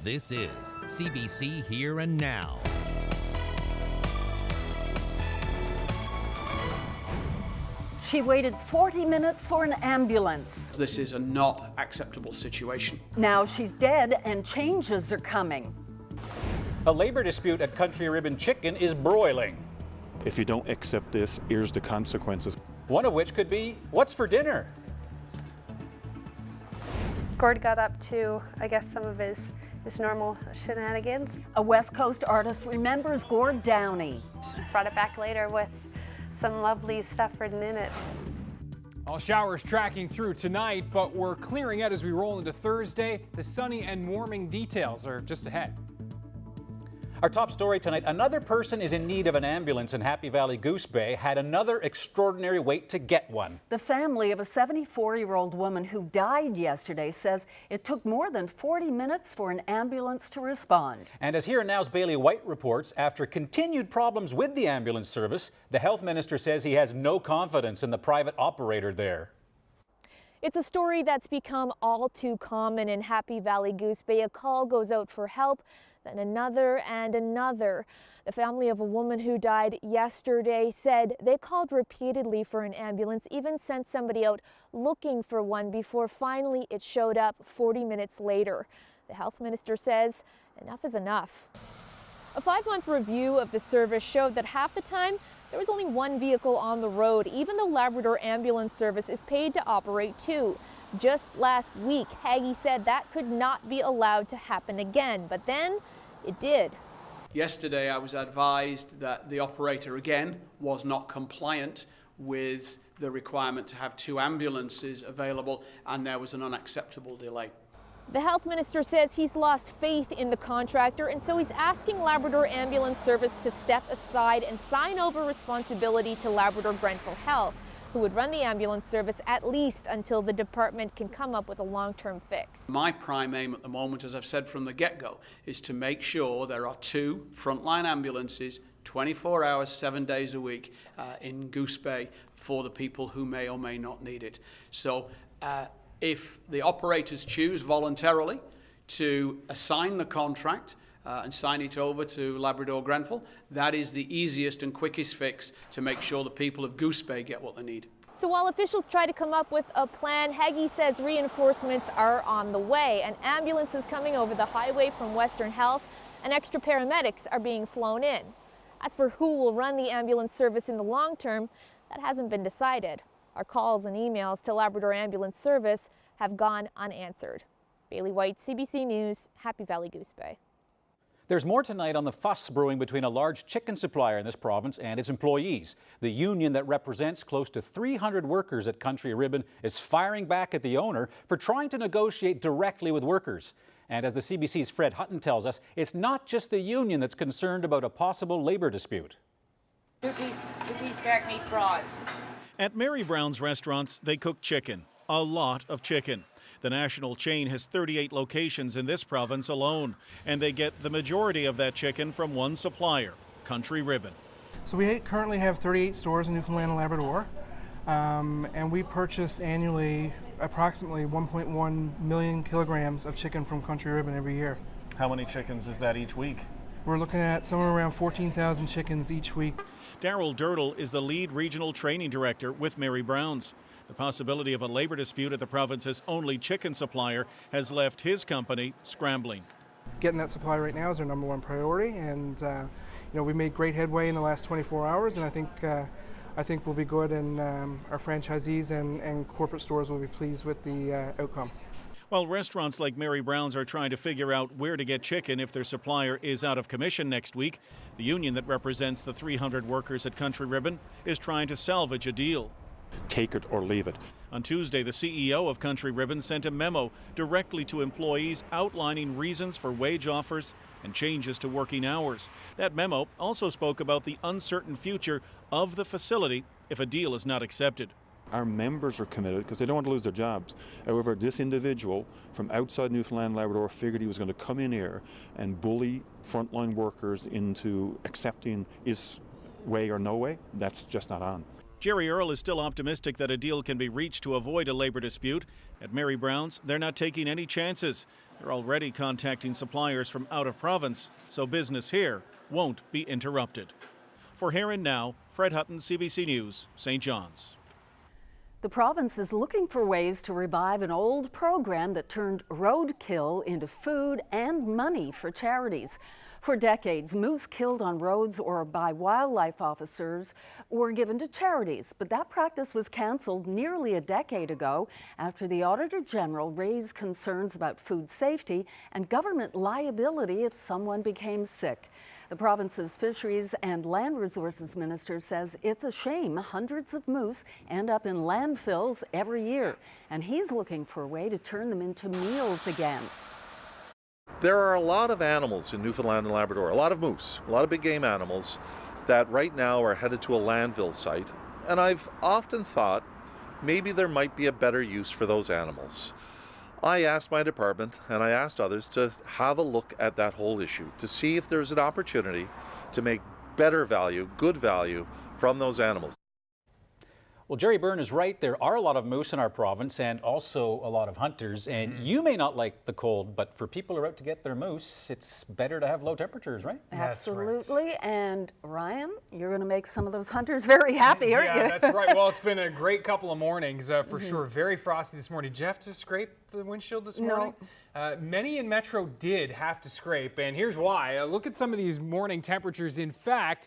This is CBC Here and Now. She waited 40 minutes for an ambulance. This is a not acceptable situation. Now she's dead and changes are coming. A labor dispute at Country Ribbon Chicken is broiling. If you don't accept this, here's the consequences. One of which could be, what's for dinner? Gord got up to, I guess, some of his normal shenanigans. A West Coast artist remembers Gord Downey. Brought it back later with some lovely stuff written in it. All showers tracking through tonight, but we're clearing out as we roll into Thursday. The sunny and warming details are just ahead. Our top story tonight, another person is in need of an ambulance in Happy Valley Goose Bay had another extraordinary wait to get one. The family of a 74-year-old woman who died yesterday says it took more than 40 minutes for an ambulance to respond. And as Here and Now's Bailey White reports, after continued problems with the ambulance service, the health minister says he has no confidence in the private operator there. It's a story that's become all too common in Happy Valley Goose Bay. A call goes out for help, then another and another. The family of a woman who died yesterday said they called repeatedly for an ambulance, even sent somebody out looking for one before finally it showed up 40 minutes later. The health minister says enough is enough. A 5-month review of the service showed that half the time there was only one vehicle on the road, even though Labrador Ambulance Service is paid to operate two. Just last week, Haggie said that could not be allowed to happen again, but then it did. Yesterday I was advised that the operator again was not compliant with the requirement to have two ambulances available, and there was an unacceptable delay. The health minister says he's lost faith in the contractor, and so he's asking Labrador Ambulance Service to step aside and sign over responsibility to Labrador Grenfell Health, who would run the ambulance service at least until the department can come up with a long-term fix. My prime aim at the moment, as I've said from the get-go, is to make sure there are two frontline ambulances 24 hours, 7 days a week in Goose Bay for the people who may or may not need it. So if the operators choose voluntarily to assign the contract and sign it over to Labrador Grenfell, that is the easiest and quickest fix to make sure the people of Goose Bay get what they need. So while officials try to come up with a plan, Haggie says reinforcements are on the way. An ambulance is coming over the highway from Western Health, and extra paramedics are being flown in. As for who will run the ambulance service in the long term, that hasn't been decided. Our calls and emails to Labrador Ambulance Service have gone unanswered. Bailey White, CBC News, Happy Valley Goose Bay. There's more tonight on the fuss brewing between a large chicken supplier in this province and its employees. The union that represents close to 300 workers at Country Ribbon is firing back at the owner for trying to negotiate directly with workers. And as the CBC's Fred Hutton tells us, it's not just the union that's concerned about a possible labor dispute. Two piece dark meat fries. At Mary Brown's restaurants, they cook chicken, a lot of chicken. The national chain has 38 locations in this province alone, and they get the majority of that chicken from one supplier, Country Ribbon. So we currently have 38 stores in Newfoundland and Labrador, and we purchase annually approximately 1.1 million kilograms of chicken from Country Ribbon every year. How many chickens is that each week? We're looking at somewhere around 14,000 chickens each week. Daryl Dirtle is the lead regional training director with Mary Brown's. The possibility of a labor dispute at the province's only chicken supplier has left his company scrambling. Getting that supply right now is our number one priority, and we made great headway in the last 24 hours, and I think we'll be good, and our franchisees and corporate stores will be pleased with the outcome. While restaurants like Mary Brown's are trying to figure out where to get chicken if their supplier is out of commission next week, the union that represents the 300 workers at Country Ribbon is trying to salvage a deal. Take it or leave it. On Tuesday, the CEO of Country Ribbon sent a memo directly to employees outlining reasons for wage offers and changes to working hours. That memo also spoke about the uncertain future of the facility if a deal is not accepted. Our members are committed because they don't want to lose their jobs. However, this individual from outside Newfoundland and Labrador figured he was going to come in here and bully frontline workers into accepting his way or no way. That's just not on. Jerry Earle is still optimistic that a deal can be reached to avoid a labor dispute. At Mary Brown's, they're not taking any chances. They're already contacting suppliers from out of province, so business here won't be interrupted. For Here and Now, Fred Hutton, CBC News, St. John's. The province is looking for ways to revive an old program that turned roadkill into food and money for charities. For decades, moose killed on roads or by wildlife officers were given to charities, but that practice was canceled nearly a decade ago after the Auditor General raised concerns about food safety and government liability if someone became sick. The province's Fisheries and Land Resources Minister says it's a shame hundreds of moose end up in landfills every year, and he's looking for a way to turn them into meals again. There are a lot of animals in Newfoundland and Labrador, a lot of moose, a lot of big game animals that right now are headed to a landfill site. And I've often thought maybe there might be a better use for those animals. I asked my department and I asked others to have a look at that whole issue to see if there's an opportunity to make better value, good value from those animals. Well, Jerry Byrne is right. There are a lot of moose in our province and also a lot of hunters. And you may not like the cold, but for people who are out to get their moose, it's better to have low temperatures, right? Absolutely. Right. And Ryan, you're going to make some of those hunters very happy, aren't you? Yeah, that's right. Well, it's been a great couple of mornings for sure. Very frosty this morning. Did you have to scrape the windshield this morning? No. Many in Metro did have to scrape, and here's why. Look at some of these morning temperatures. In fact,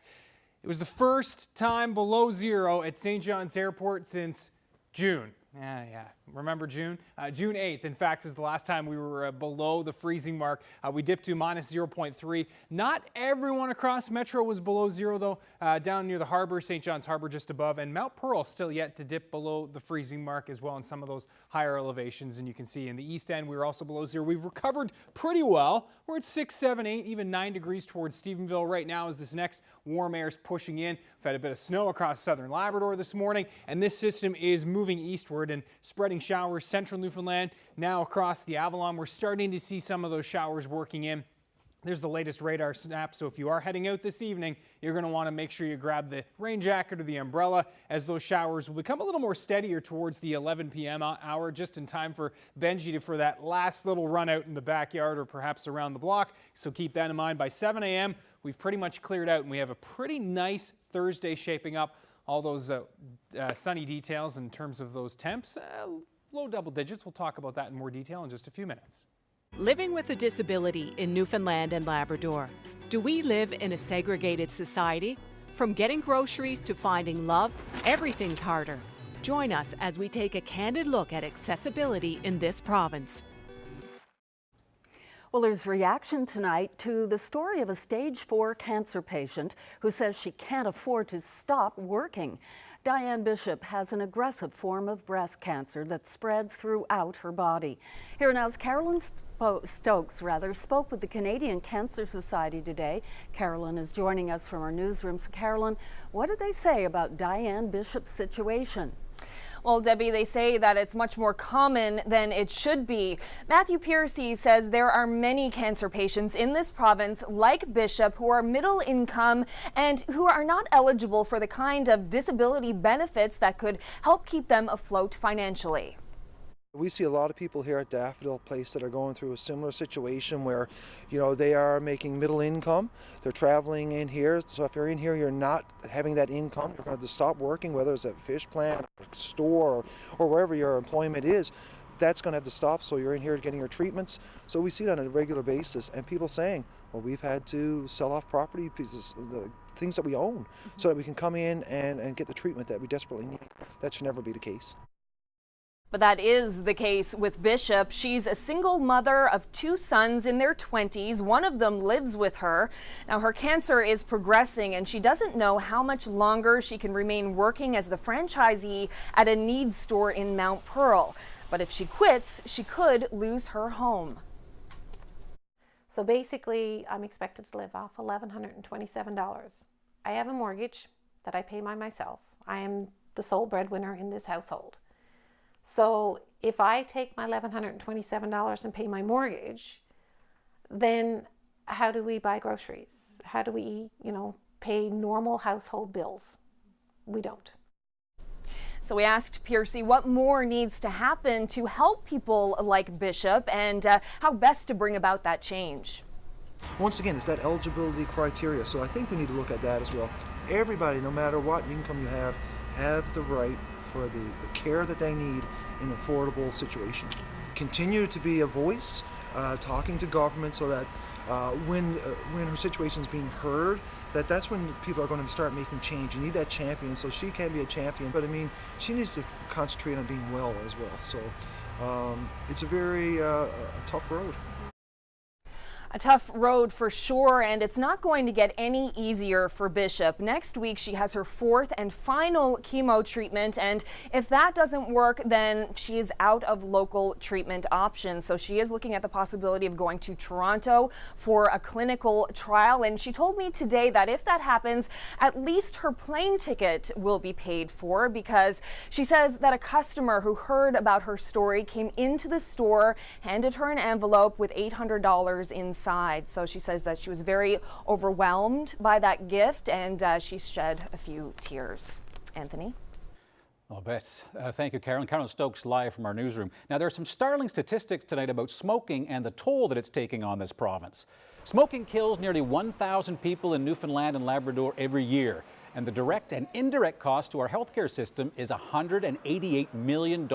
it was the first time below zero at St. John's Airport since June. Yeah. Remember June? June 8th, in fact, was the last time we were below the freezing mark. We dipped to minus 0.3. Not everyone across Metro was below zero, though. Down near the harbor, St. John's Harbor just above, and Mount Pearl still yet to dip below the freezing mark as well in some of those higher elevations. And you can see in the east end, we were also below zero. We've recovered pretty well. We're at 6, 7, 8, even 9 degrees towards Stephenville right now as this next warm air is pushing in. We've had a bit of snow across southern Labrador this morning, and this system is moving eastward and spreading showers central Newfoundland. Now across the Avalon, we're starting to see some of those showers working in. There's the latest radar snap, so if you are heading out this evening, you're going to want to make sure you grab the rain jacket or the umbrella, as those showers will become a little more steadier towards the 11 p.m. hour, just in time for Benji for that last little run out in the backyard or perhaps around the block. So keep that in mind. By 7 a.m., we've pretty much cleared out, and we have a pretty nice Thursday shaping up. All those sunny details in terms of those temps, low double digits. We'll talk about that in more detail in just a few minutes. Living with a disability in Newfoundland and Labrador. Do we live in a segregated society? From getting groceries to finding love, everything's harder. Join us as we take a candid look at accessibility in this province. Well, there's reaction tonight to the story of a stage 4 cancer patient who says she can't afford to stop working. Diane Bishop has an aggressive form of breast cancer that's spread throughout her body. Here now's Carolyn Stokes spoke with the Canadian Cancer Society today. Carolyn is joining us from our newsroom. So Carolyn, what did they say about Diane Bishop's situation? Well, Debbie, they say that it's much more common than it should be. Matthew Piercy says there are many cancer patients in this province like Bishop who are middle income and who are not eligible for the kind of disability benefits that could help keep them afloat financially. We see a lot of people here at Daffodil Place that are going through a similar situation where, you know, they are making middle income, they're traveling in here, so if you're in here, you're not having that income, you're going to have to stop working, whether it's at a fish plant, or store, or wherever your employment is, that's going to have to stop, so you're in here getting your treatments. So we see it on a regular basis, and people saying, well, we've had to sell off property pieces, the things that we own, so that we can come in and get the treatment that we desperately need. That should never be the case. But that is the case with Bishop. She's a single mother of 2 sons in their 20s. One of them lives with her. Now, her cancer is progressing, and she doesn't know how much longer she can remain working as the franchisee at a needs store in Mount Pearl. But if she quits, she could lose her home. So basically, I'm expected to live off $1,127. I have a mortgage that I pay by myself. I am the sole breadwinner in this household. So if I take my $1,127 and pay my mortgage, then how do we buy groceries? How do we, pay normal household bills? We don't. So we asked Piercy what more needs to happen to help people like Bishop and how best to bring about that change. Once again, it's that eligibility criteria, so I think we need to look at that as well. Everybody, no matter what income you have the right for the care that they need in an affordable situation. Continue to be a voice, talking to government so that when her situation is being heard, that's when people are going to start making change. You need that champion, so she can be a champion, but I mean, she needs to concentrate on being well as well. So it's a very tough road. A tough road for sure, and it's not going to get any easier for Bishop. Next week, she has her 4th and final chemo treatment, and if that doesn't work, then she is out of local treatment options. So she is looking at the possibility of going to Toronto for a clinical trial, and she told me today that if that happens, at least her plane ticket will be paid for, because she says that a customer who heard about her story came into the store, handed her an envelope with $800 inside. So she says that she was very overwhelmed by that gift, and she shed a few tears. Anthony? I'll bet. Thank you, Carolyn. Carolyn Stokes live from our newsroom. Now, there are some startling statistics tonight about smoking and the toll that it's taking on this province. Smoking kills nearly 1,000 people in Newfoundland and Labrador every year, and the direct and indirect cost to our healthcare system is $188 million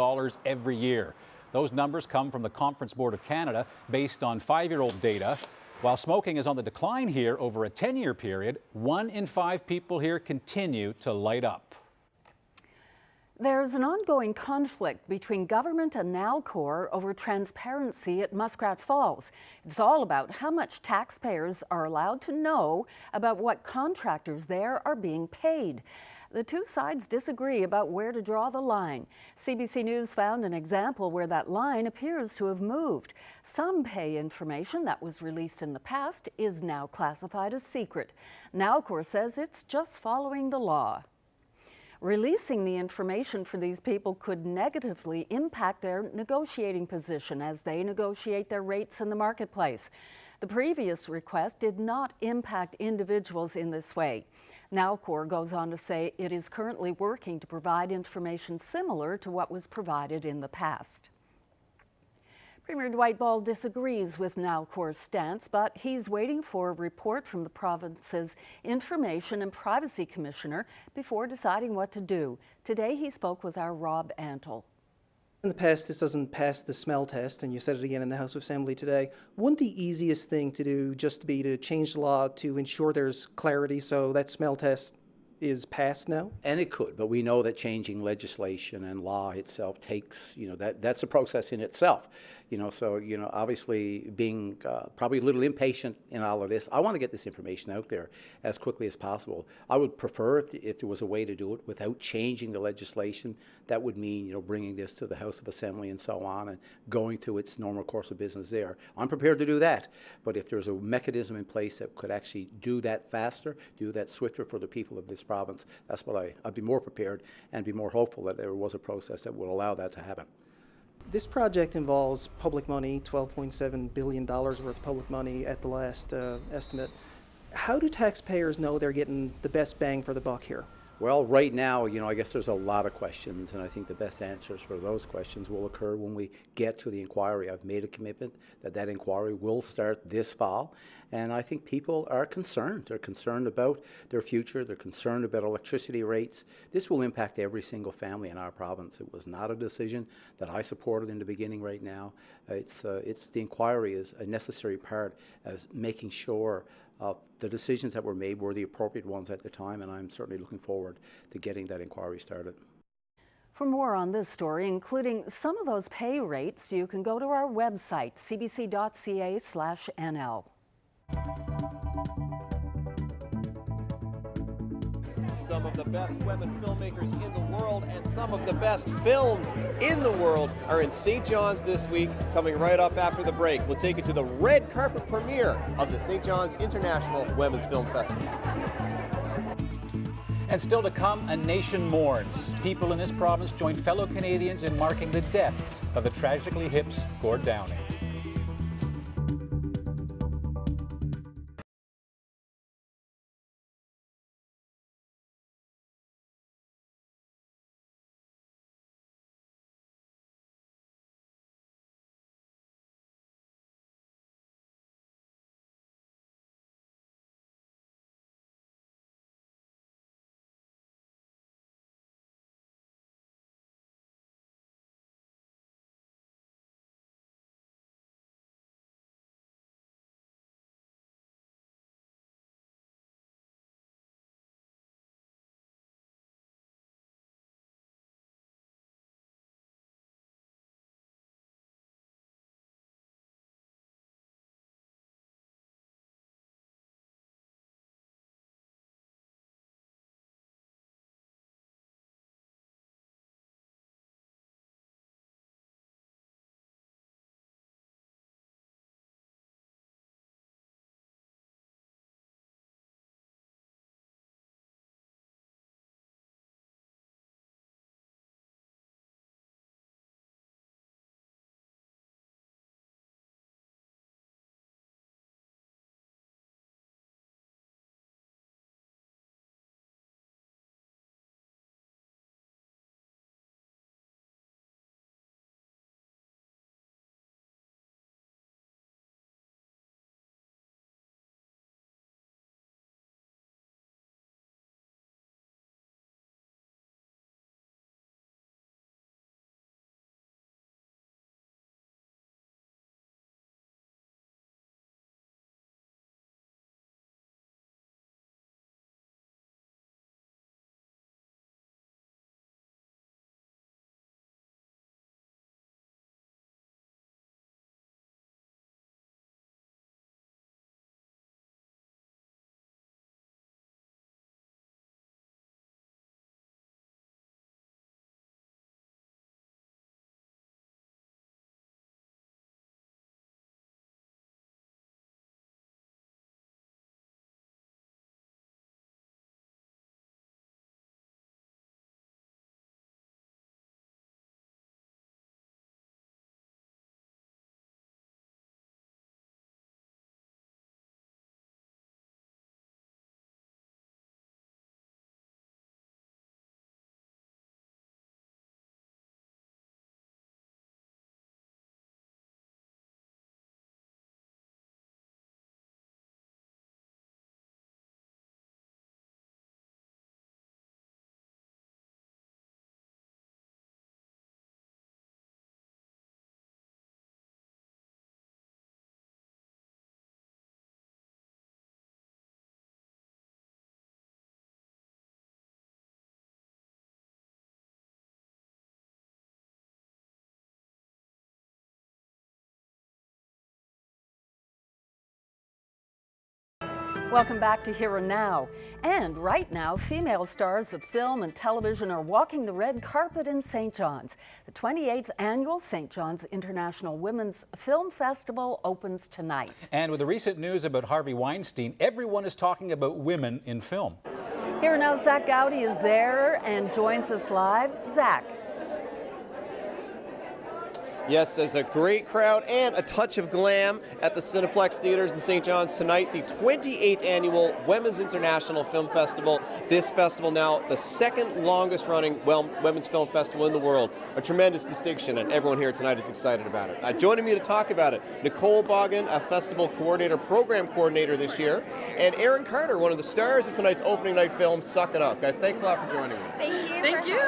every year. Those numbers come from the Conference Board of Canada based on 5-year-old data. While smoking is on the decline here over a 10-year period, 1 in 5 people here continue to light up. There's an ongoing conflict between government and Nalcor over transparency at Muskrat Falls. It's all about how much taxpayers are allowed to know about what contractors there are being paid. The two sides disagree about where to draw the line. CBC News found an example where that line appears to have moved. Some pay information that was released in the past is now classified as secret. Nalcor says it's just following the law. Releasing the information for these people could negatively impact their negotiating position as they negotiate their rates in the marketplace. The previous request did not impact individuals in this way. Nalcor goes on to say it is currently working to provide information similar to what was provided in the past. Premier Dwight Ball disagrees with Nalcor's stance, but he's waiting for a report from the province's Information and Privacy Commissioner before deciding what to do. Today he spoke with our Rob Antle. In the past, this doesn't pass the smell test, and you said it again in the House of Assembly today. Wouldn't the easiest thing to do just be to change the law to ensure there's clarity so that smell test is passed now? And it could, but we know that changing legislation and law itself takes, that's a process in itself. So, obviously being probably a little impatient in all of this, I want to get this information out there as quickly as possible. I would prefer if there was a way to do it without changing the legislation. That would mean, bringing this to the House of Assembly and so on and going through its normal course of business there. I'm prepared to do that, but if there's a mechanism in place that could actually do that faster, do that swifter for the people of this province, that's what I'd be more prepared and be more hopeful that there was a process that would allow that to happen. This project involves public money, $12.7 billion worth of public money at the last estimate. How do taxpayers know they're getting the best bang for the buck here? Well, right now, I guess there's a lot of questions, and I think the best answers for those questions will occur when we get to the inquiry. I've made a commitment that inquiry will start this fall, and I think people are concerned. They're concerned about their future. They're concerned about electricity rates. This will impact every single family in our province. It was not a decision that I supported in the beginning right now. It's the inquiry is a necessary part as making sure the decisions that were made were the appropriate ones at the time, and I'm certainly looking forward to getting that inquiry started. For more on this story, including some of those pay rates, you can go to our website, cbc.ca/NL. Some of the best women filmmakers in the world and some of the best films in the world are in St. John's this week. Coming right up after the break, we'll take you to the red carpet premiere of the St. John's International Women's Film Festival. And still to come, a nation mourns. People in this province joined fellow Canadians in marking the death of the tragically hip Gord Downie. Welcome back to Here and Now. And right now, female stars of film and television are walking the red carpet in St. John's. The 28th annual St. John's International Women's Film Festival opens tonight. And with the recent news about Harvey Weinstein, everyone is talking about women in film. Here and Now, Zach Gowdy is there and joins us live. Zach. Yes, there's a great crowd and a touch of glam at the Cineplex Theaters in St. John's tonight, the 28th annual Women's International Film Festival. This festival now the second longest running women's film festival in the world. A tremendous distinction, and everyone here tonight is excited about it. Joining me to talk about it, Nicole Boggin, a festival coordinator, program coordinator this year, and Aaron Carter, one of the stars of tonight's opening night film, Suck It Up. Guys, thanks a lot for joining me. Thank you.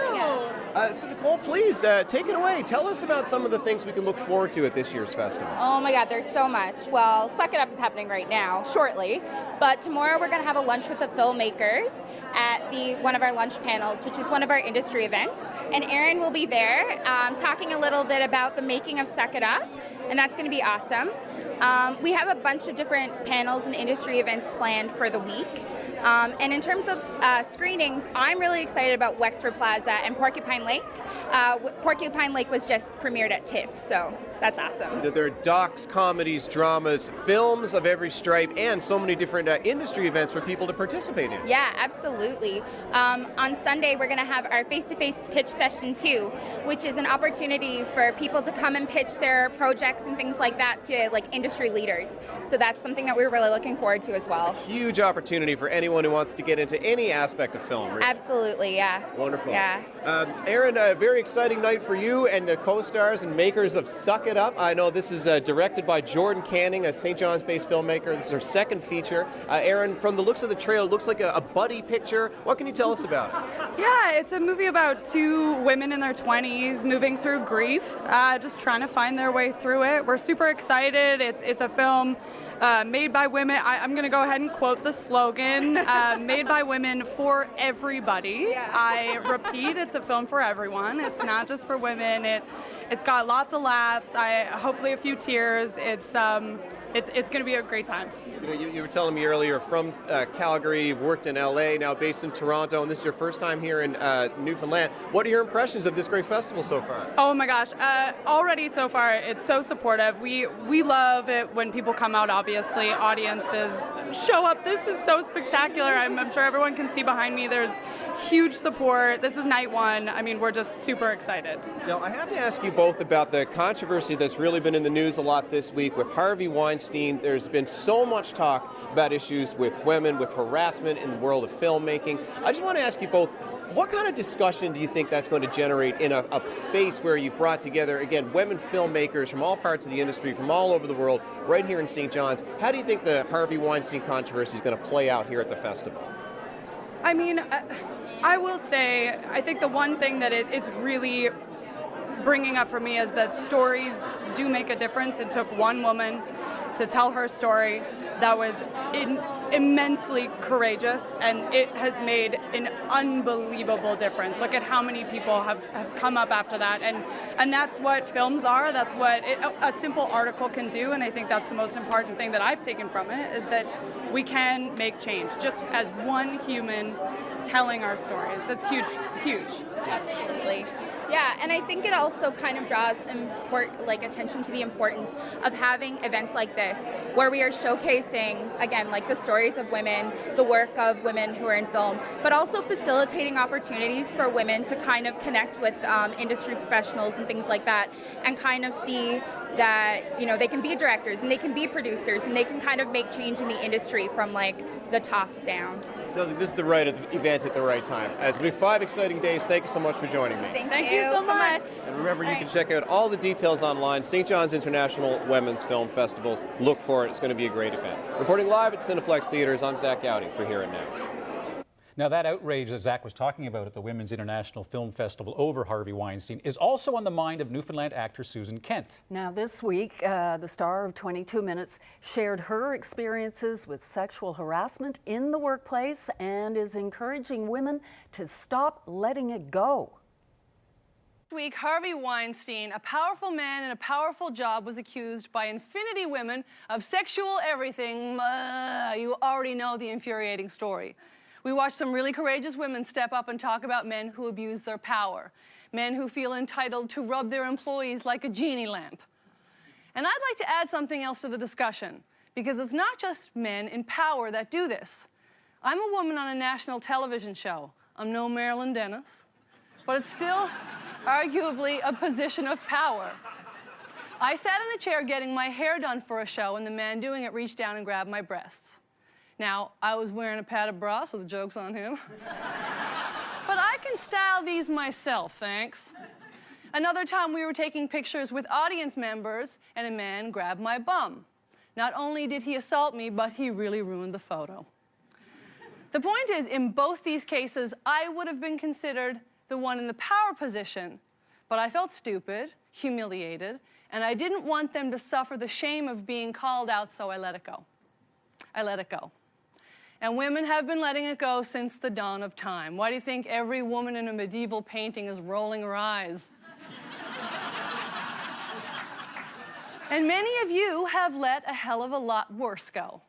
So Nicole, please take it away. Tell us about some of the things we can look forward to at this year's festival. Oh my God, there's so much. Well, Suck It Up is happening right now, shortly, but tomorrow we're going to have a lunch with the filmmakers at one of our lunch panels, which is one of our industry events, and Aaron will be there talking a little bit about the making of Suck It Up, and that's going to be awesome. We have a bunch of different panels and industry events planned for the week. And in terms of screenings, I'm really excited about Wexford Plaza and Porcupine Lake. Porcupine Lake was just premiered at TIFF, so that's awesome. There are docs, comedies, dramas, films of every stripe, and so many different industry events for people to participate in. Yeah, absolutely. On Sunday, we're going to have our face-to-face pitch session 2, which is an opportunity for people to come and pitch their projects and things like that to like industry leaders. So that's something that we're really looking forward to as well. Huge opportunity for anyone who wants to get into any aspect of film. Really. Absolutely, yeah. Wonderful. Yeah. Aaron, a very exciting night for you and the co-stars and makers of Suck It Up. I know this is directed by Jordan Canning, a St. John's-based filmmaker. This is her second feature. Aaron, from the looks of the trailer, it looks like a buddy picture. What can you tell us about it? Yeah, it's a movie about two women in their 20s moving through grief, just trying to find their way through it. We're super excited. It's a film made by women. I'm going to go ahead and quote the slogan, made by women for everybody. Yeah. I repeat, it's a film for everyone. It's not just for women. It's got lots of laughs, hopefully a few tears. It's going to be a great time. You were telling me earlier, from Calgary, you've worked in LA, now based in Toronto, and this is your first time here in Newfoundland. What are your impressions of this great festival so far? Oh my gosh, already so far, it's so supportive. We love it when people come out, obviously, audiences show up. This is so spectacular. I'm sure everyone can see behind me, there's huge support. This is night one. I mean, we're just super excited. Now, I have to ask you both about the controversy that's really been in the news a lot this week with Harvey Weinstein. There's been so much talk about issues with women, with harassment in the world of filmmaking. I just want to ask you both, what kind of discussion do you think that's going to generate in a space where you've brought together, again, women filmmakers from all parts of the industry, from all over the world, right here in St. John's? How do you think the Harvey Weinstein controversy is going to play out here at the festival? I mean, I will say, I think the one thing that it is really bringing up for me is that stories do make a difference. It took one woman to tell her story that was immensely courageous, and it has made an unbelievable difference. Look at how many people have come up after that, and that's what films are. That's what a simple article can do, and I think that's the most important thing that I've taken from it, is that we can make change just as one human telling our stories. It's huge, huge. Absolutely. Yeah, and I think it also kind of draws attention to the importance of having events like this, where we are showcasing, again, like the stories of women, the work of women who are in film, but also facilitating opportunities for women to kind of connect with industry professionals and things like that, and kind of see that, you know, they can be directors and they can be producers and they can kind of make change in the industry from like the top down. So this is the right event at the right time. As we 5 exciting days, thank you so much for joining me. Thank you so much. And remember, you can check out all the details online. St. John's International Women's Film Festival. Look for it. It's going to be a great event. Reporting live at Cineplex Theaters, I'm Zach Gowdy for Here and Now. Now, that outrage that Zach was talking about at the Women's International Film Festival over Harvey Weinstein is also on the mind of Newfoundland actor Susan Kent. Now, this week, the star of 22 Minutes shared her experiences with sexual harassment in the workplace and is encouraging women to stop letting it go. week, Harvey Weinstein, a powerful man in a powerful job, was accused by infinity women of sexual everything. You already know the infuriating story. We watched some really courageous women step up and talk about men who abuse their power, men who feel entitled to rub their employees like a genie lamp. And I'd like to add something else to the discussion, because it's not just men in power that do this. I'm a woman on a national television show. I'm no Marilyn Dennis, but it's still arguably a position of power. I sat in a chair getting my hair done for a show, and the man doing it reached down and grabbed my breasts. Now, I was wearing a padded bra, so the joke's on him. But I can style these myself, thanks. Another time we were taking pictures with audience members, and a man grabbed my bum. Not only did he assault me, but he really ruined the photo. The point is, in both these cases, I would have been considered the one in the power position, but I felt stupid, humiliated, and I didn't want them to suffer the shame of being called out, so I let it go. I let it go. And women have been letting it go since the dawn of time. Why do you think every woman in a medieval painting is rolling her eyes? And many of you have let a hell of a lot worse go.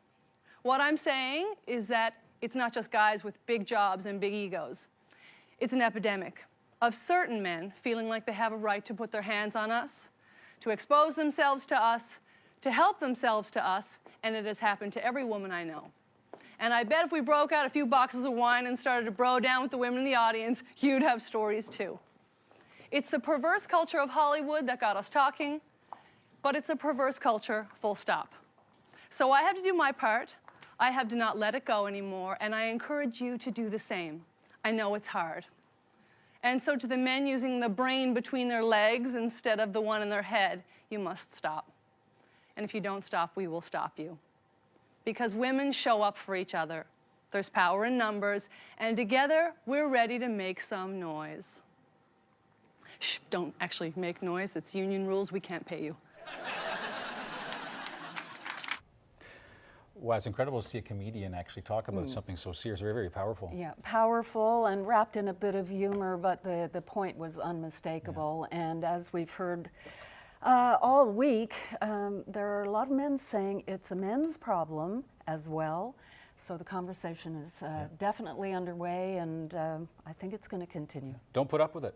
What I'm saying is that it's not just guys with big jobs and big egos. It's an epidemic of certain men feeling like they have a right to put their hands on us, to expose themselves to us, to help themselves to us, and it has happened to every woman I know. And I bet if we broke out a few boxes of wine and started to bro down with the women in the audience, you'd have stories too. It's the perverse culture of Hollywood that got us talking, but it's a perverse culture, full stop. So I have to do my part. I have to not let it go anymore, and I encourage you to do the same. I know it's hard. And so to the men using the brain between their legs instead of the one in their head, you must stop. And if you don't stop, we will stop you. Because women show up for each other. There's power in numbers, and together we're ready to make some noise. Shh, don't actually make noise. It's union rules. We can't pay you. Wow, it's incredible to see a comedian actually talk about something so serious, very, very powerful. Yeah, powerful and wrapped in a bit of humor, but the point was unmistakable. Yeah. And as we've heard all week, there are a lot of men saying it's a men's problem as well. So the conversation is definitely underway, and I think it's going to continue. Don't put up with it.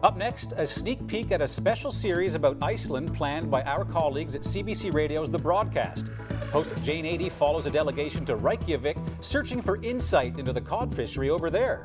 Up next, a sneak peek at a special series about Iceland planned by our colleagues at CBC Radio's The Broadcast. Host Jane Adey follows a delegation to Reykjavik searching for insight into the cod fishery over there.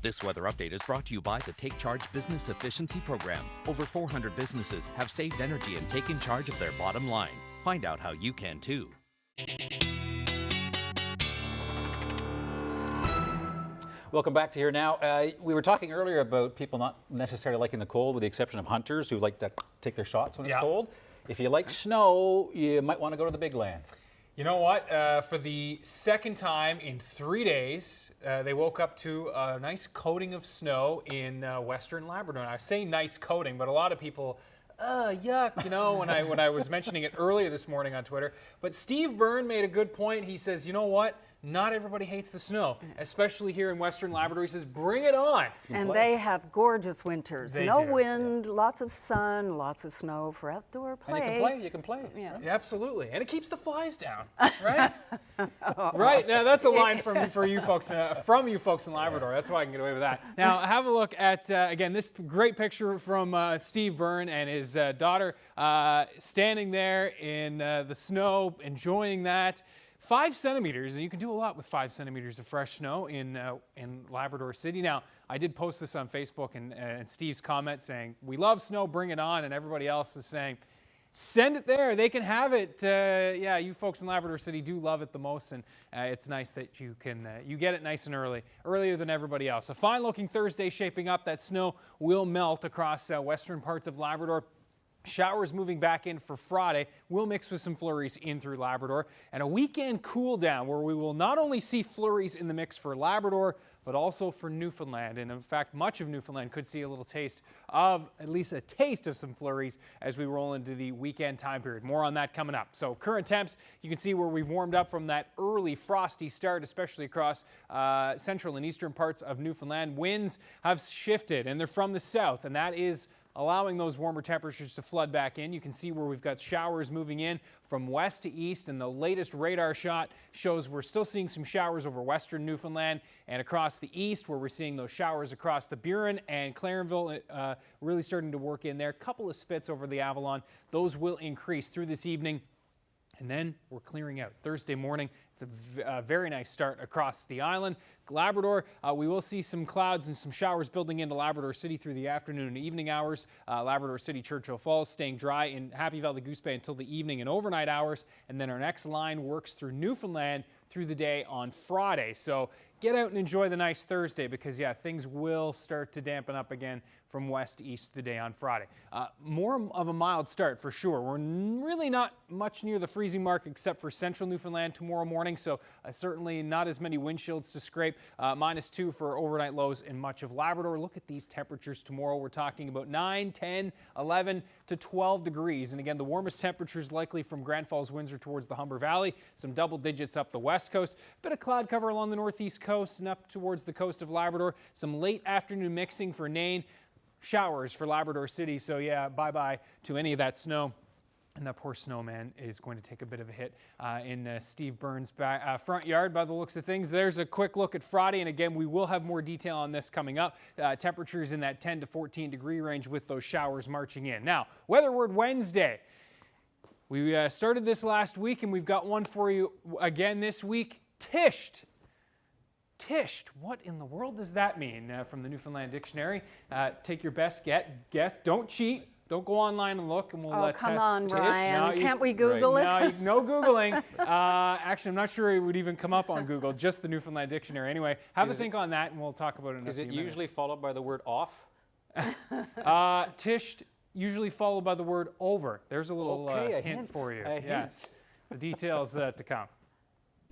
This weather update is brought to you by the Take Charge Business Efficiency Program. Over 400 businesses have saved energy and taken charge of their bottom line. Find out how you can too. Welcome back to Here Now. We were talking earlier about people not necessarily liking the cold, with the exception of hunters who like to take their shots when it's cold. If you like snow, you might want to go to the big land. You know what? For the second time in 3 days, they woke up to a nice coating of snow in western Labrador. And I say nice coating, but a lot of people, yuck, you know, when I was mentioning it earlier this morning on Twitter. But Steve Byrne made a good point. He says, you know what? Not everybody hates the snow, especially here in western Labrador. He says, bring it on. And they have gorgeous winters. They no do, wind, lots of sun, lots of snow for outdoor play. And you can play. Yeah. Absolutely. And it keeps the flies down, right? Right. Now, that's a line from you folks in Labrador. That's why I can get away with that. Now, have a look at, again, this great picture from Steve Byrne and his daughter standing there in the snow, enjoying that. 5 centimeters, and you can do a lot with 5 centimeters of fresh snow in Labrador City. Now, I did post this on Facebook, and Steve's comment saying, we love snow, bring it on, and everybody else is saying, send it there, they can have it. Yeah, you folks in Labrador City do love it the most, and it's nice that you can you get it nice and earlier than everybody else. A fine-looking Thursday shaping up. That snow will melt across western parts of Labrador. Showers moving back in for Friday. We'll mix with some flurries in through Labrador. And a weekend cool down where we will not only see flurries in the mix for Labrador, but also for Newfoundland. And in fact, much of Newfoundland could see a little taste of, at least a taste of some flurries as we roll into the weekend time period. More on that coming up. So current temps, you can see where we've warmed up from that early frosty start, especially across central and eastern parts of Newfoundland. Winds have shifted and they're from the south, and that is allowing those warmer temperatures to flood back in. You can see where we've got showers moving in from west to east, and the latest radar shot shows we're still seeing some showers over western Newfoundland and across the east, where we're seeing those showers across the Burin and Clarenville really starting to work in there. A couple of spits over the Avalon. Those will increase through this evening. And then we're clearing out. Thursday morning, it's a very nice start across the island. Labrador, we will see some clouds and some showers building into Labrador City through the afternoon and evening hours. Labrador City, Churchill Falls staying dry in Happy Valley Goose Bay until the evening and overnight hours. And then our next line works through Newfoundland through the day on Friday. So get out and enjoy the nice Thursday because, yeah, things will start to dampen up again from west to east today on Friday. More of a mild start for sure. We're really not much near the freezing mark except for central Newfoundland tomorrow morning, so certainly not as many wind chills to scrape. -2 for overnight lows in much of Labrador. Look at these temperatures tomorrow. We're talking about 9, 10, 11 to 12 degrees. And again, the warmest temperatures likely from Grand Falls, Windsor towards the Humber Valley. Some double digits up the west coast. Bit of cloud cover along the northeast coast and up towards the coast of Labrador. Some late afternoon mixing for Nain. Showers for Labrador City, so yeah, bye-bye to any of that snow. And that poor snowman is going to take a bit of a hit in Steve Byrne's front yard by the looks of things. There's a quick look at Friday, and again, we will have more detail on this coming up. Temperatures in that 10 to 14 degree range with those showers marching in. Now, Weather Word Wednesday. We started this last week, and we've got one for you again this week. Tished. Tished, what in the world does that mean? From the Newfoundland Dictionary. Take your best guess. Don't cheat. Don't go online and look, and we'll test. Come on, Tish. Ryan. Can't we Google it? No Googling. Actually, I'm not sure it would even come up on Google, just the Newfoundland Dictionary. Anyway, have a think on that, and we'll talk about it in a few minutes. Is it usually followed by the word off? Tished, usually followed by the word over. There's a little hint for you. Yes. The details to come.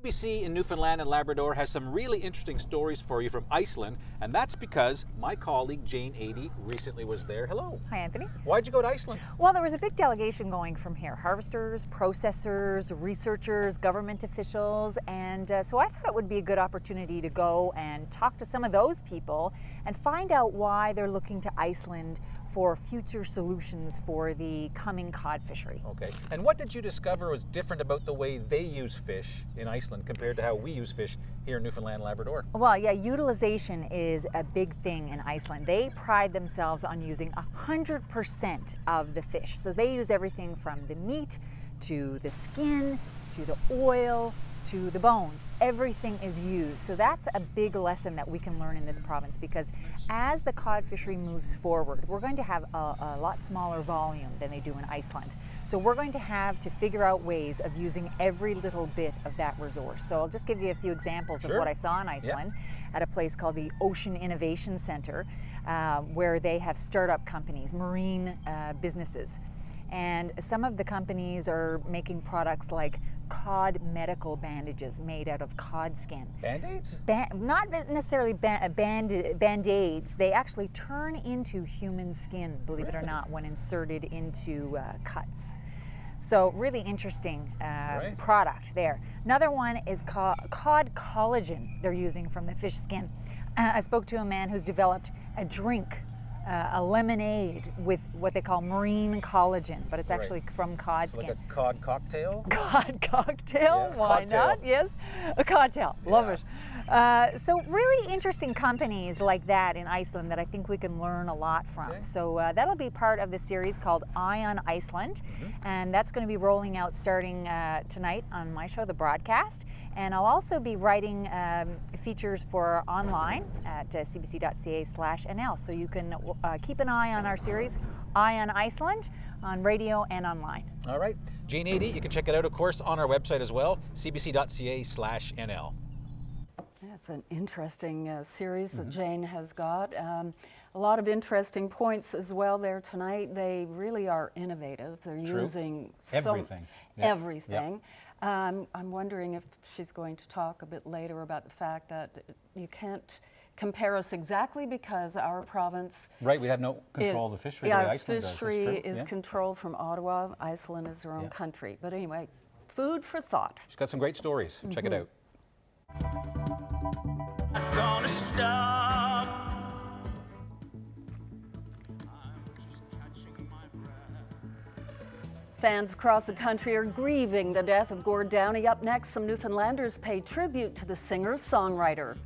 CBC in Newfoundland and Labrador has some really interesting stories for you from Iceland, and that's because my colleague Jane Adey recently was there. Hello. Hi, Anthony. Why'd you go to Iceland? Well, there was a big delegation going from here. Harvesters, processors, researchers, government officials, and so I thought it would be a good opportunity to go and talk to some of those people and find out why they're looking to Iceland for future solutions for the coming cod fishery. Okay. And what did you discover was different about the way they use fish in Iceland compared to how we use fish here in Newfoundland and Labrador? Well, yeah, utilization is a big thing in Iceland. They pride themselves on using 100% of the fish. So they use everything from the meat to the skin to the oil to the bones. Everything is used. So that's a big lesson that we can learn in this province, because as the cod fishery moves forward, we're going to have a lot smaller volume than they do in Iceland. So we're going to have to figure out ways of using every little bit of that resource. So I'll just give you a few examples of what I saw in Iceland at a place called the Ocean Innovation Center, where they have startup companies, marine businesses. And some of the companies are making products like cod medical bandages made out of cod skin. Band-Aids? Not necessarily band-aids. They actually turn into human skin, believe it or not, when inserted into cuts. So really interesting product there. Another one is cod collagen they're using from the fish skin. I spoke to a man who's developed a drink, a lemonade with what they call marine collagen, but it's actually from cod skin. Like a cod cocktail? Cod cocktail? Why cocktail. not? Yes, a cocktail. Love it. So really interesting companies like that in Iceland that I think we can learn a lot from. So that'll be part of the series called Eye on Iceland, and that's going to be rolling out starting tonight on my show, The Broadcast. And I'll also be writing features for online at cbc.ca/NL, so you can keep an eye on our series, Eye on Iceland, on radio and online. All right. Jane 80, you can check it out, of course, on our website as well, cbc.ca/NL. That's an interesting series that Jane has got. A lot of interesting points as well there tonight. They really are innovative. They're using everything. Everything. I'm wondering if she's going to talk a bit later about the fact that you can't compare us exactly because our province... Right, we have no control of the fishery the way Iceland does. Fishery is controlled from Ottawa. Iceland is their own country. But anyway, food for thought. She's got some great stories. Check it out. I'm gonna stop. Fans across the country are grieving the death of Gord Downey. Up next, some Newfoundlanders pay tribute to the singer-songwriter.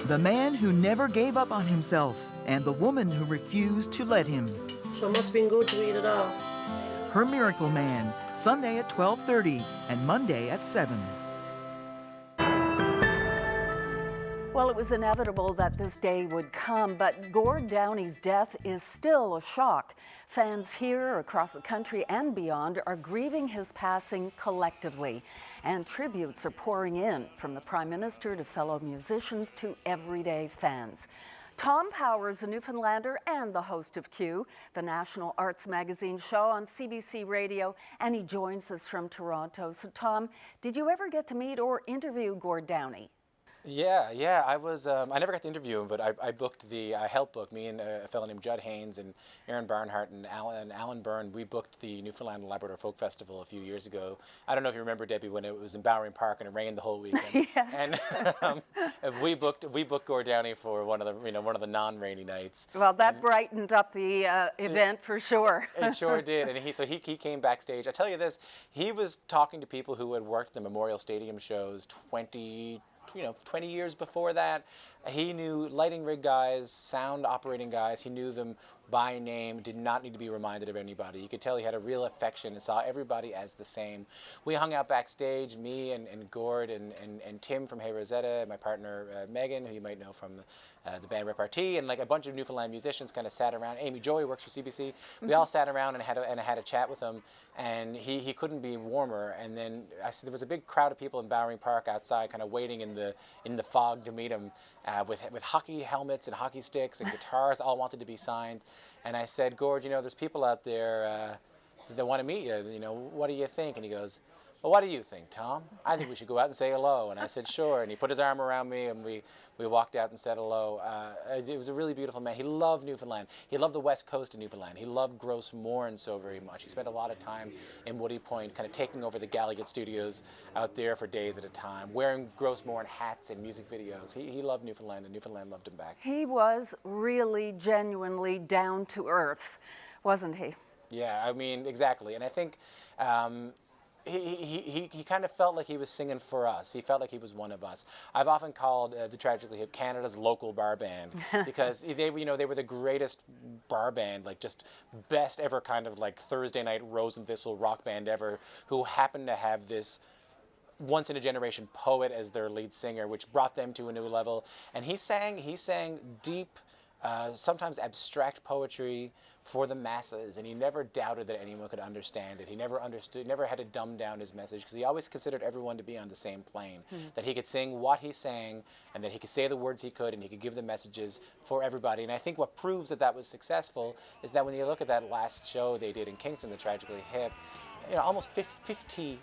The man who never gave up on himself and the woman who refused to let him. So it must have been good to eat it all. Her Miracle Man, Sunday at 12:30 and Monday at 7. Well, it was inevitable that this day would come, but Gord Downey's death is still a shock. Fans here, across the country and beyond, are grieving his passing collectively, and tributes are pouring in from the Prime Minister to fellow musicians to everyday fans. Tom Powers, a Newfoundlander and the host of Q, the national arts magazine show on CBC Radio, and he joins us from Toronto. So Tom, did you ever get to meet or interview Gord Downey? Yeah. I never got to interview him, but I booked I helped book, me and a fellow named Judd Haynes and Aaron Barnhart and Alan Byrne. We booked the Newfoundland and Labrador Folk Festival a few years ago. I don't know if you remember, Debbie, when it was in Bowring Park and it rained the whole weekend. Yes. And we booked Gord Downey for one of the non-rainy nights. Well, that brightened up the event for sure. It sure did. And he came backstage. I tell you this, he was talking to people who had worked the Memorial Stadium shows 20 years before that. He knew lighting rig guys, sound operating guys. He knew them by name, did not need to be reminded of anybody. You could tell he had a real affection and saw everybody as the same. We hung out backstage, me and Gord and Tim from Hey Rosetta, my partner Megan, who you might know from the band Repartee, and like a bunch of Newfoundland musicians kind of sat around. Amy Joy works for CBC. We all sat around and had a chat with him, and he couldn't be warmer. And then there was a big crowd of people in Bowring Park outside, kind of waiting in the fog to meet him, with hockey helmets and hockey sticks and guitars, all wanted to be signed. And I said, Gord, there's people out there that want to meet you. What do you think? And he goes, well, what do you think, Tom? I think we should go out and say hello. And I said, sure. And he put his arm around me, and we walked out and said hello. It was a really beautiful man. He loved Newfoundland. He loved the west coast of Newfoundland. He loved Gross Morin so very much. He spent a lot of time in Woody Point, kind of taking over the Gallagher studios out there for days at a time, wearing Gross Morin hats in music videos. He loved Newfoundland, and Newfoundland loved him back. He was really genuinely down to earth, wasn't he? Yeah, I mean, exactly. And I think he kind of felt like he was singing for us. He felt like he was one of us. I've often called the Tragically Hip Canada's local bar band because they were the greatest bar band, like just best ever kind of like Thursday night Rose and Thistle rock band ever, who happened to have this once in a generation poet as their lead singer, which brought them to a new level. And he sang deep, sometimes abstract poetry for the masses, and he never doubted that anyone could understand it. He never had to dumb down his message, because he always considered everyone to be on the same plane, that he could sing what he sang, and that he could say the words he could, and he could give the messages for everybody. And I think what proves that was successful is that when you look at that last show they did in Kingston, the Tragically Hip, almost 50%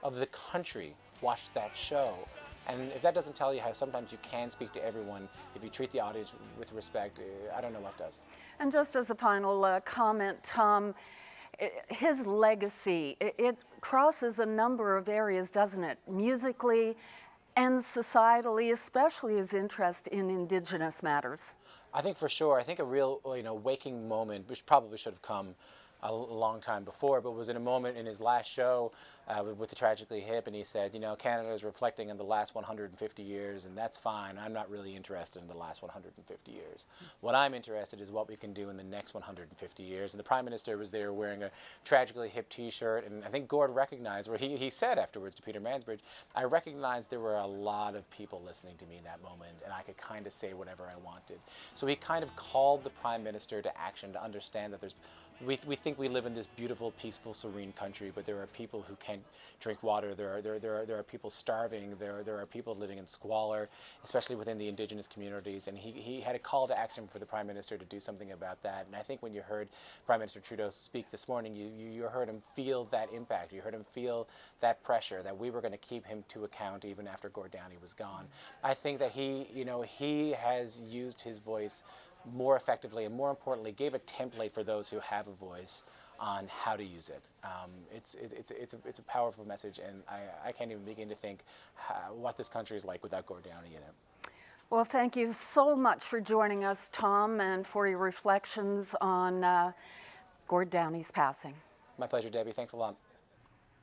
of the country watched that show. And if that doesn't tell you how sometimes you can speak to everyone, if you treat the audience with respect, I don't know what does. And just as a final comment, Tom, his legacy, it crosses a number of areas, doesn't it? Musically and societally, especially his interest in Indigenous matters. I think for sure. I think a real waking moment, which probably should have come a long time before, but was in a moment in his last show with the Tragically Hip, and he said, Canada is reflecting on the last 150 years, and that's fine. I'm not really interested in the last 150 years. What I'm interested is what we can do in the next 150 years. And the Prime Minister was there wearing a Tragically Hip t-shirt, and I think Gord recognized, or he said afterwards to Peter Mansbridge, I recognized there were a lot of people listening to me in that moment, and I could kind of say whatever I wanted. So he kind of called the Prime Minister to action, to understand that we think we live in this beautiful, peaceful, serene country, but there are people who can't drink water. There are people starving. There are people living in squalor, especially within the Indigenous communities. And he had a call to action for the Prime Minister to do something about that. And I think when you heard Prime Minister Trudeau speak this morning, you heard him feel that impact. You heard him feel that pressure, that we were going to keep him to account even after Gord Downey was gone. I think that he has used his voice more effectively, and more importantly, gave a template for those who have a voice on how to use it. It's a powerful message, and I can't even begin to think what this country is like without Gord Downey in it. Well, thank you so much for joining us, Tom, and for your reflections on Gord Downey's passing. My pleasure, Debbie. Thanks a lot.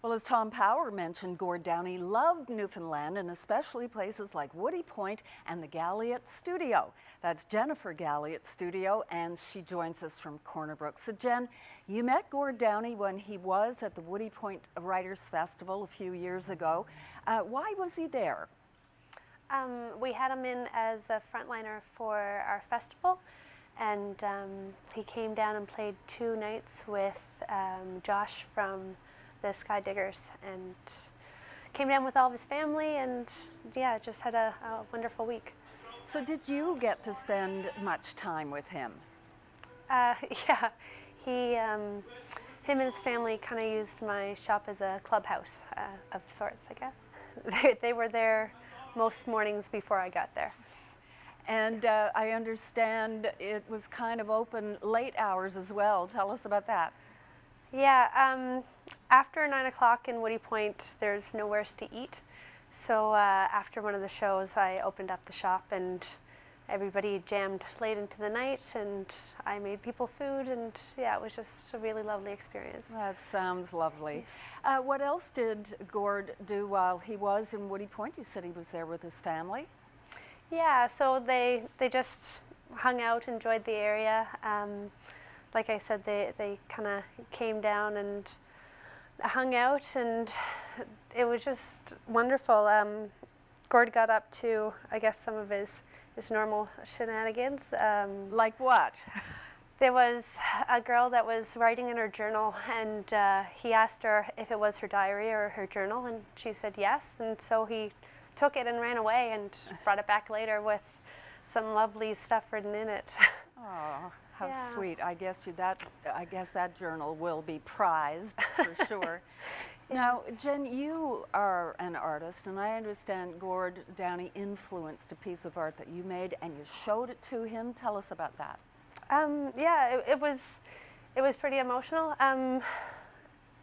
Well, as Tom Power mentioned, Gord Downey loved Newfoundland, and especially places like Woody Point and the Galliot Studio. That's Jennifer Galliot's studio, and she joins us from Corner Brook. So Jen, you met Gord Downey when he was at the Woody Point Writers Festival a few years ago. Why was he there? We had him in as a frontliner for our festival, and he came down and played 2 nights with Josh from the Sky Diggers, and came down with all of his family, and yeah, just had a wonderful week. So did you get to spend much time with him? Yeah, him and his family kind of used my shop as a clubhouse of sorts, I guess. They were there most mornings before I got there. And I understand it was kind of open late hours as well. Tell us about that. Yeah, after 9 o'clock in Woody Point, there's nowhere to eat. So after one of the shows, I opened up the shop, and everybody jammed late into the night, and I made people food, and yeah, it was just a really lovely experience. That sounds lovely. What else did Gord do while he was in Woody Point? You said he was there with his family. Yeah, so they just hung out, enjoyed the area. Like I said, they kind of came down and hung out, and it was just wonderful. Gord got up to, I guess, some of his normal shenanigans. Like what? There was a girl that was writing in her journal, and he asked her if it was her diary or her journal, and she said yes, and so he took it and ran away and brought it back later with some lovely stuff written in it. Oh, how Yeah. sweet. I guess that journal will be prized for sure. Now, Jen, you are an artist, and I understand Gord Downey influenced a piece of art that you made, and you showed it to him. Tell us about that. Yeah, it was pretty emotional.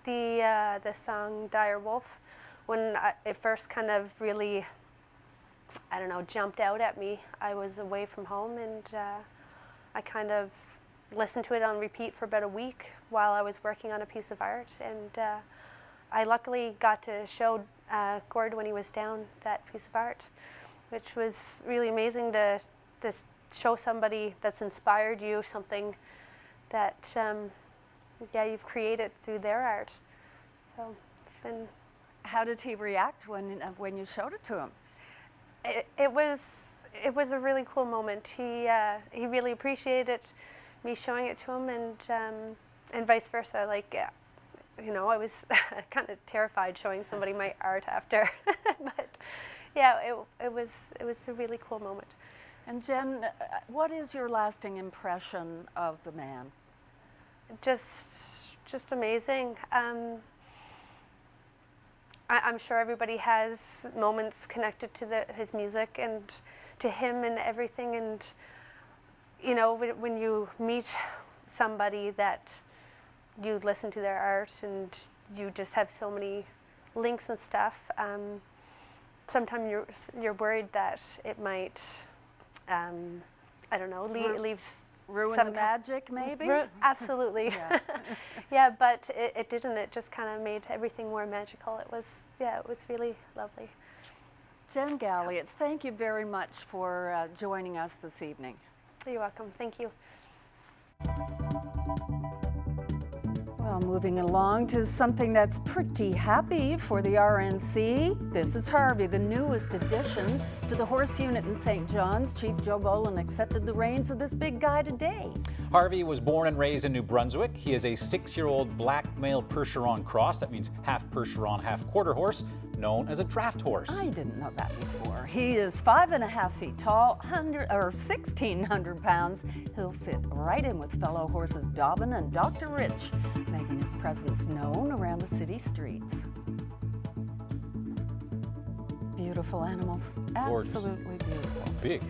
The song Dire Wolf, when it first kind of really, I don't know, jumped out at me, I was away from home, and I kind of listened to it on repeat for about a week while I was working on a piece of art, and I luckily got to show Gord when he was down that piece of art, which was really amazing to show somebody that's inspired you something that you've created through their art. So it's been. How did he react when you showed it to him? It was a really cool moment. He really appreciated me showing it to him, and vice versa. Like, you know, I was kind of terrified showing somebody my art after, but yeah, it was a really cool moment. And Jen, what is your lasting impression of the man? Just amazing. I'm sure everybody has moments connected to his music and to him and everything. And you know, when you meet somebody that you listen to their art and you just have so many links and stuff, sometimes you're worried that it might, I don't know, leave ruin the magic, maybe? Absolutely. Yeah. Yeah, but it didn't. It just kind of made everything more magical. It was really lovely. Jen Galliot, thank you very much for joining us this evening. You're welcome. Thank you. Well, moving along to something that's pretty happy for the RNC. This is Harvey, the newest addition to the horse unit in St. John's. Chief Joe Boland accepted the reins of this big guy today. Harvey was born and raised in New Brunswick. He is a 6-year-old black male Percheron cross. That means half Percheron, half quarter horse, known as a draft horse. I didn't know that before. He is 5.5 feet tall, 1,600 pounds. He'll fit right in with fellow horses Dobbin and Dr. Rich, making his presence known around the city streets. Beautiful animals. Gorgeous. Absolutely beautiful. Big.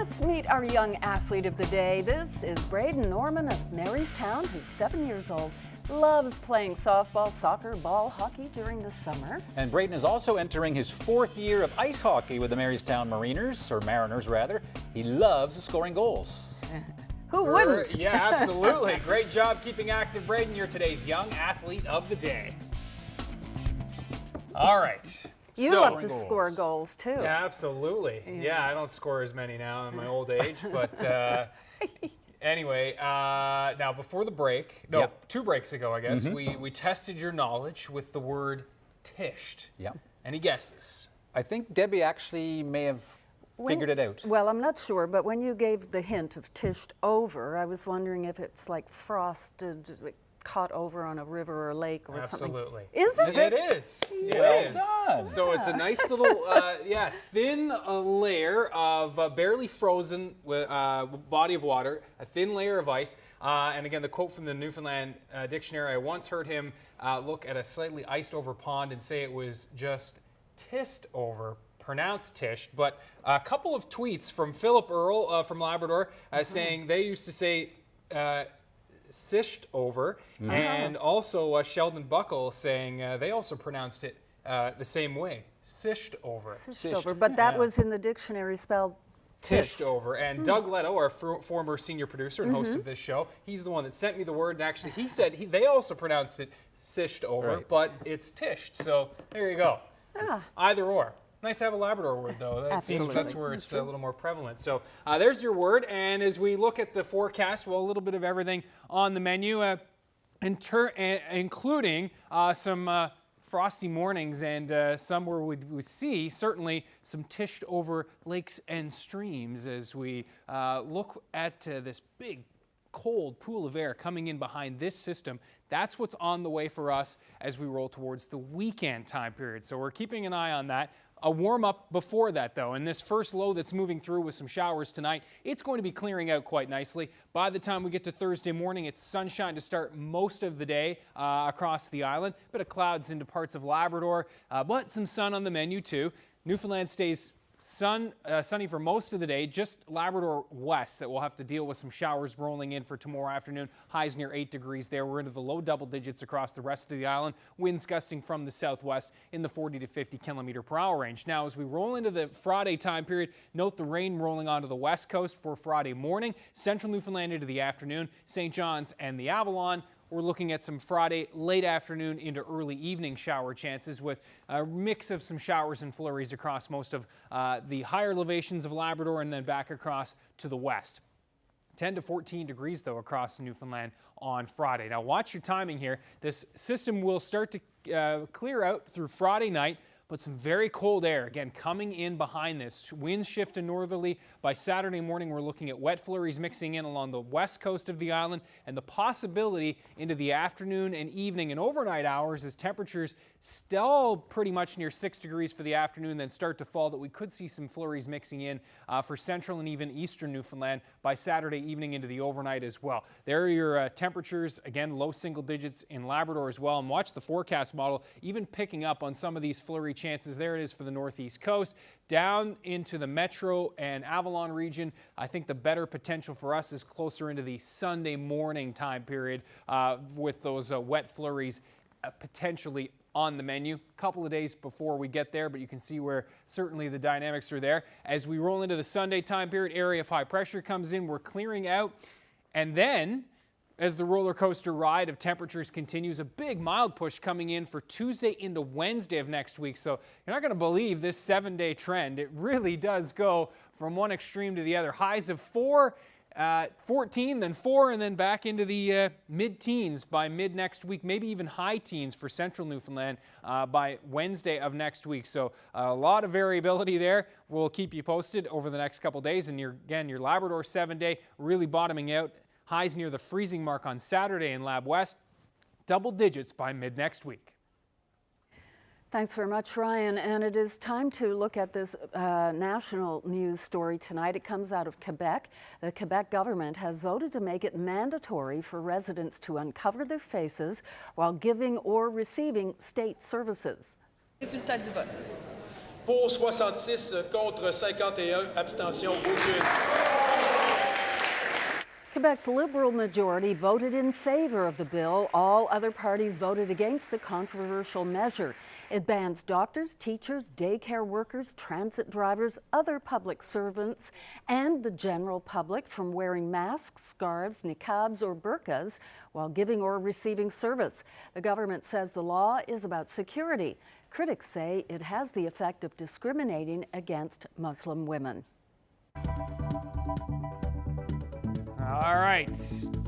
Let's meet our young athlete of the day. This is Braden Norman of Marystown, who's 7 years old. Loves playing softball, soccer, ball, hockey during the summer. And Braden is also entering his 4th year of ice hockey with the Marystown Mariners rather. He loves scoring goals. Who wouldn't? Yeah, absolutely. Great job keeping active, Braden. You're today's young athlete of the day. All right. You love to score goals too. Yeah, absolutely. Yeah, I don't score as many now in my old age, but anyway, now before the break, 2 breaks ago, I guess, we tested your knowledge with the word tished. Yeah. Any guesses? I think Debbie actually may have figured it out. Well, I'm not sure, but when you gave the hint of tished over, I was wondering if it's like frosted, caught over on a river or a lake or something. Absolutely. Is it? It is. It is. Done. So it's a nice little, thin layer of barely frozen body of water, a thin layer of ice. And again, the quote from the Newfoundland dictionary, I once heard him look at a slightly iced over pond and say it was just tissed over, pronounced tished. But a couple of tweets from Philip Earl from Labrador saying they used to say sished over, and also Sheldon Buckle saying they also pronounced it the same way, sished over. Sished over, but that was in the dictionary spelled tished over. And Doug Leto, our former senior producer and host of this show, he's the one that sent me the word, and actually he said they also pronounced it sished over, but it's tished. So there you go. Either or. Nice to have a Labrador word, though. That seems that's where it's a little more prevalent. So there's your word. And as we look at the forecast, well, a little bit of everything on the menu, including some frosty mornings and some where we would see certainly some tished over lakes and streams as we look at this big cold pool of air coming in behind this system. That's what's on the way for us as we roll towards the weekend time period. So we're keeping an eye on that. A warm-up before that, though, and this first low that's moving through with some showers tonight, it's going to be clearing out quite nicely. By the time we get to Thursday morning, it's sunshine to start most of the day across the island. Bit of clouds into parts of Labrador, but some sun on the menu, too. Newfoundland stays sunny for most of the day, just Labrador west that will have to deal with some showers rolling in for tomorrow afternoon. Highs near 8 degrees there. We're into the low double digits across the rest of the island. Winds gusting from the southwest in the 40 to 50 kilometer per hour range. Now, as we roll into the Friday time period, note the rain rolling onto the west coast for Friday morning. Central Newfoundland into the afternoon. St. John's and the Avalon. We're looking at some Friday late afternoon into early evening shower chances with a mix of some showers and flurries across most of the higher elevations of Labrador and then back across to the west. 10 to 14 degrees, though, across Newfoundland on Friday. Now, watch your timing here. This system will start to clear out through Friday night, but some very cold air, again, coming in behind this. Winds shift to northerly. By Saturday morning, we're looking at wet flurries mixing in along the west coast of the island and the possibility into the afternoon and evening and overnight hours as temperatures still pretty much near 6 degrees for the afternoon, then start to fall, that we could see some flurries mixing in for central and even eastern Newfoundland by Saturday evening into the overnight as well. There are your temperatures, again, low single digits in Labrador as well. And watch the forecast model, even picking up on some of these flurry chances. There it is for the northeast coast. Down into the Metro and Avalon region, I think the better potential for us is closer into the Sunday morning time period with those wet flurries potentially on the menu. A couple of days before we get there, but you can see where certainly the dynamics are there. As we roll into the Sunday time period, area of high pressure comes in, we're clearing out, and then as the roller coaster ride of temperatures continues, a big mild push coming in for Tuesday into Wednesday of next week. So you're not going to believe this 7-day trend. It really does go from one extreme to the other. Highs of 14, then 4, and then back into the mid-teens by mid-next week, maybe even high teens for central Newfoundland by Wednesday of next week. So a lot of variability there. We'll keep you posted over the next couple days. And your Labrador 7-day really bottoming out. Highs near the freezing mark on Saturday in Lab West. Double digits by mid-next week. Thanks very much, Ryan. And it is time to look at this national news story tonight. It comes out of Quebec. The Quebec government has voted to make it mandatory for residents to uncover their faces while giving or receiving state services. Résultat du vote. Pour 66, contre 51, abstention aucune. Quebec's Liberal majority voted in favor of the bill. All other parties voted against the controversial measure. It bans doctors, teachers, daycare workers, transit drivers, other public servants, and the general public from wearing masks, scarves, niqabs, or burqas while giving or receiving service. The government says the law is about security. Critics say it has the effect of discriminating against Muslim women. All right,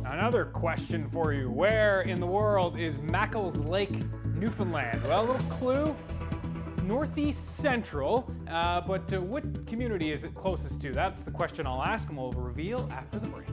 another question for you. Where in the world is Mackles Lake, Newfoundland? Well, a little clue, northeast central, but what community is it closest to? That's the question I'll ask, and we'll reveal after the break.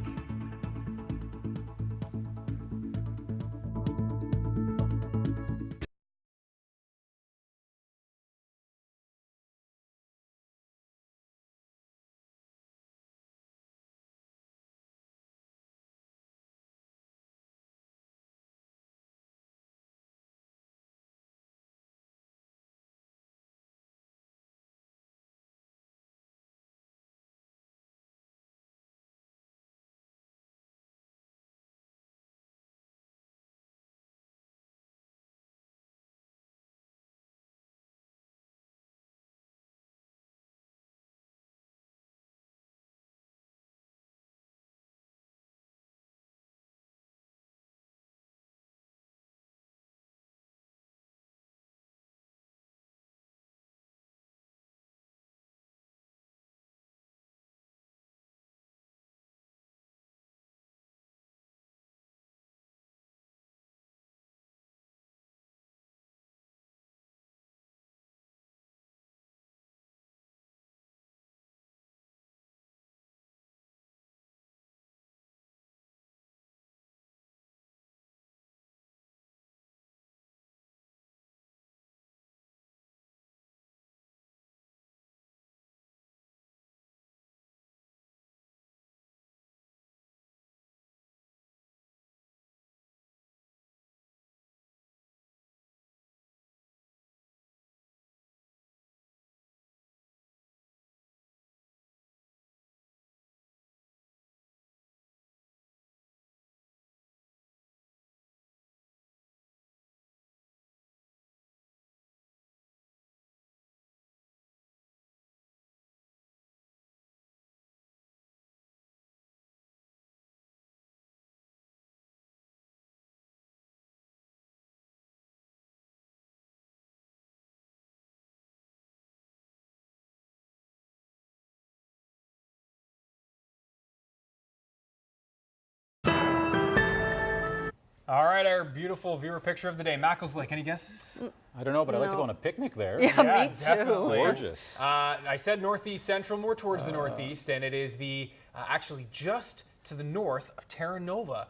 All right, our beautiful viewer picture of the day, Mackles Lake. Any guesses? I don't know, but I'd like to go on a picnic there. Yeah, me too. Definitely. Gorgeous. I said northeast central, more towards the northeast, and it is the actually just to the north of Terra Nova.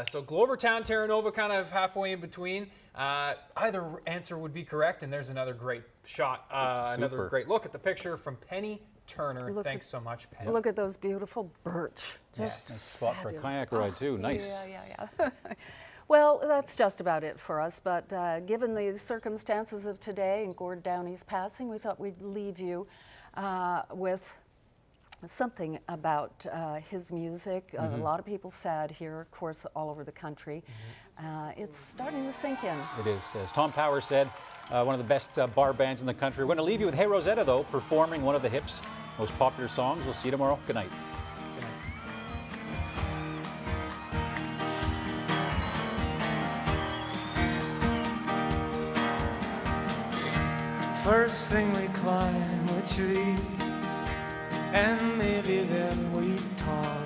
So Glovertown, Terra Nova, kind of halfway in between. Either answer would be correct, and there's another great shot, another great look at the picture from Penny Turner. Thanks so much, Penny. Look at those beautiful birch. Just nice spot for a kayak ride too. Nice. Yeah. Well, that's just about it for us, but given the circumstances of today and Gord Downey's passing, we thought we'd leave you with something about his music. A lot of people sad here, of course, all over the country. It's starting to sink in. It is. As Tom Powers said, one of the best bar bands in the country. We're going to leave you with Hey Rosetta, though, performing one of the hip's most popular songs. We'll see you tomorrow. Good night. First thing we climb a tree, and maybe then we talk,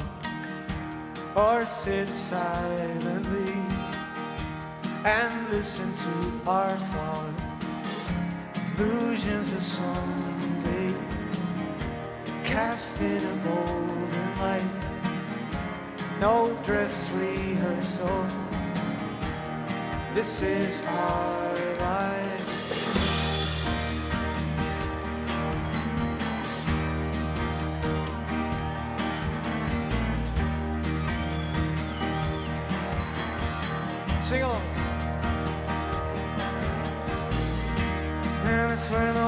or sit silently and listen to our thought. Illusions of someday cast in a golden light. No dress rehearsal, this is our life. Sing along. And it's when the